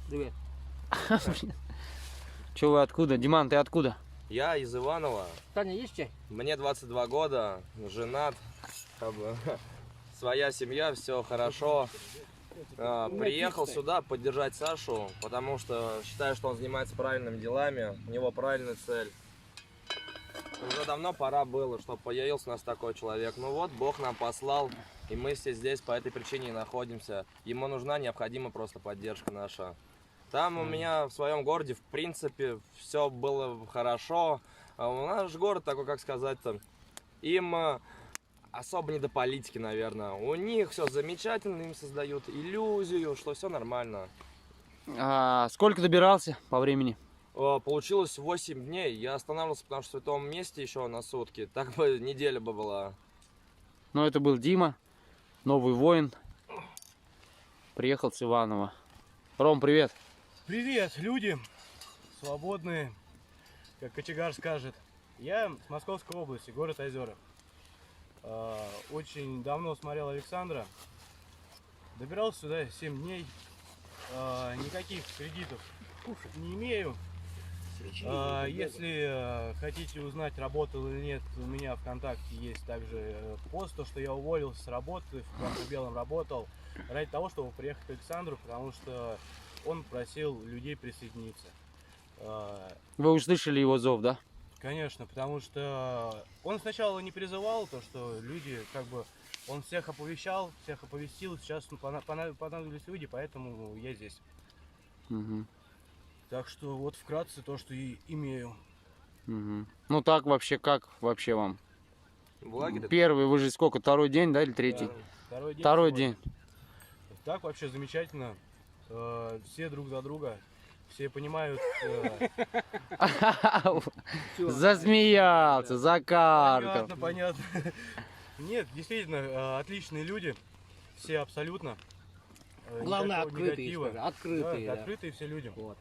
Привет. Че вы откуда? Диман, ты откуда? Я из Иванова. Таня, есть чай? Мне 22 года, женат, как бы, своя семья, все хорошо. Приехал сюда поддержать Сашу, потому что считаю, что он занимается правильными делами, у него правильная цель. Уже давно пора было, чтобы появился у нас такой человек. Ну вот, Бог нам послал, и мы все здесь по этой причине и находимся. Ему нужна необходима просто поддержка наша. Там у меня в своем городе, в принципе, все было хорошо. А у нас же город такой, как сказать-то, им особо не до политики, наверное. У них все замечательно, им создают иллюзию, что все нормально. Сколько добирался по времени? Получилось 8 дней. Я останавливался, потому что в том месте еще на сутки. Так бы неделя бы была. Ну, это был Дима, новый воин. Приехал с Иванова. Ром, привет. Привет, люди свободные, как кочегар скажет. Я с Московской области, город Озера. Очень давно смотрел Александра. Добирался сюда 7 дней. Никаких кредитов не имею. Если хотите узнать, работал или нет, у меня ВКонтакте есть также пост, то, что я уволился с работы, в Красном-Белом работал, ради того, чтобы приехать к Александру, потому что он просил людей присоединиться. Вы услышали его зов, да? Конечно, потому что он сначала не призывал то, что люди, как бы, он всех оповещал, всех оповестил, сейчас понадобились люди, поэтому я здесь. Угу. Так что вот вкратце то, что и имею. Угу. Ну так вообще, как вообще вам? В лагере? Первый, вы же сколько, второй день, да, или третий? Второй день. Второй сегодня. день. Так вообще замечательно. Все друг за друга. Все понимают. Засмеялся, закаркал. Понятно. Нет, действительно, отличные люди. Все абсолютно. Главное, Никакого открытые, негатива. скажи, открытые. Да, Да. открытые все люди. Вот.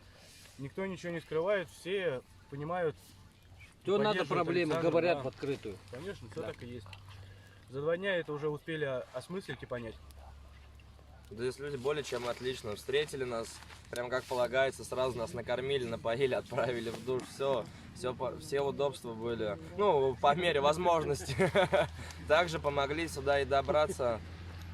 Никто ничего не скрывает, все понимают. Что надо поддерживают проблемы, Александра, говорят да. в открытую. Конечно, все Да. так и есть. За 2 дня это уже успели осмыслить и понять. Здесь люди более чем отлично. Встретили нас, прям как полагается, сразу нас накормили, напоили, отправили в душ. Все удобства были. Ну, по мере возможности. Также помогли сюда и добраться.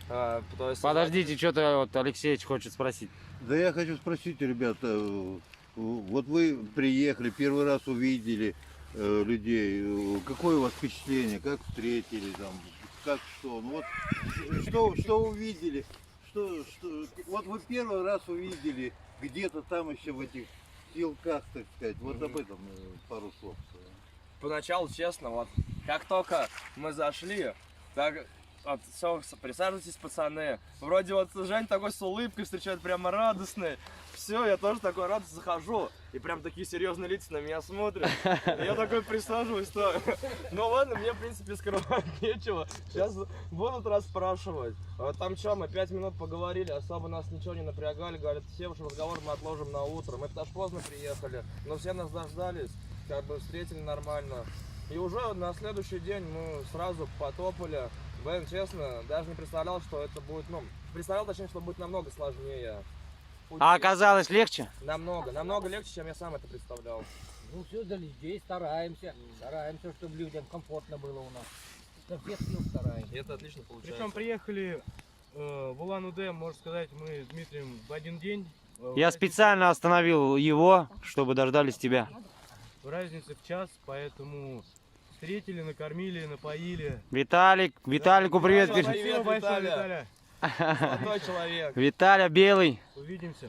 То есть, Подождите, что-то вот Алексеевич хочет спросить. Да я хочу спросить, ребята, вот вы приехали, первый раз увидели людей, какое у вас впечатление, как встретили, там, как что, ну вот, что увидели, вот вы первый раз увидели где-то там еще в этих силках, так сказать, вот об этом пару слов. поначалу, честно, вот как только мы зашли, так вот, все, присаживайтесь, пацаны. Вроде вот Жень такой с улыбкой встречает, прямо радостный. Все, я тоже такой радостный захожу. И прям такие серьезные лица на меня смотрят. Я такой присаживаюсь, то. Ну ладно, мне в принципе скрывать нечего. Сейчас будут расспрашивать. Вот там что, мы 5 минут поговорили, особо нас ничего не напрягали. Говорят, все уж разговор мы отложим на утро. Мы даже поздно приехали, но все нас дождались, как бы встретили нормально. И уже на следующий день мы сразу потопали. Блин, честно, даже не представлял, что это будет, ну, представлял, точнее, что будет намного сложнее. А оказалось легче? Намного легче, чем я сам это представлял. Ну все, для людей стараемся, чтобы людям комфортно было у нас. Со всех сил стараемся. И это отлично получается. Причем приехали в Улан-Удэ, можно сказать, мы с Дмитрием в один день. Я специально остановил его, чтобы дождались тебя. Разница в час, поэтому встретили, накормили, напоили. Виталику привет. Привет, Спасибо большое, Виталя. Виталя. Золотой человек. Виталя Белый. Увидимся.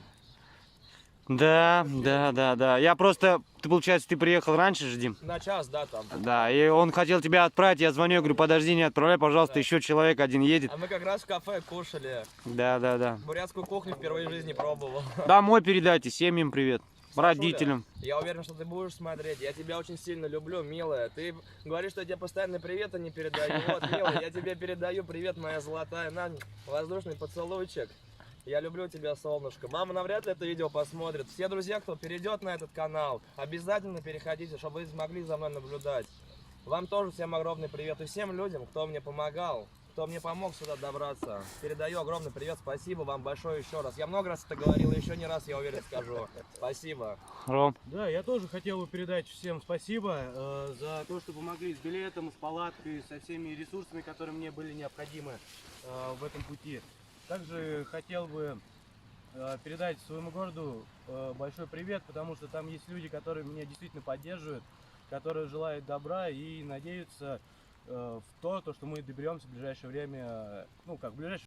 Да. Я просто, ты приехал раньше же, Дим? На час, да, там. Да, и он хотел тебя отправить, я звоню, я говорю, подожди, не отправляй, пожалуйста, еще человек один едет. А мы как раз в кафе кушали. Да. Бурятскую кухню впервые в жизни пробовал. Домой передайте, семьям привет, родителям. Я уверен, что ты будешь смотреть. Я тебя очень сильно люблю, милая. Ты говоришь, что я тебе постоянно привета не передаю. Вот, милая, я тебе передаю привет, моя золотая. На, воздушный поцелуйчик. Я люблю тебя, солнышко. Мама навряд ли это видео посмотрит. Все друзья, кто перейдет на этот канал, обязательно переходите, чтобы вы смогли за мной наблюдать. Вам тоже всем огромный привет. И всем людям, кто мне помогал. кто мне помог сюда добраться. Передаю огромный привет, спасибо вам большое еще раз. Я много раз это говорил, и еще не раз, я уверен, скажу. Спасибо. Ром, Да, я тоже хотел бы передать всем спасибо за то, что помогли с билетом, с палаткой, со всеми ресурсами, которые мне были необходимы в этом пути. Также хотел бы передать своему городу большой привет, потому что там есть люди, которые меня действительно поддерживают, которые желают добра и надеются в то, что мы доберемся в ближайшее время, ну как в ближайшее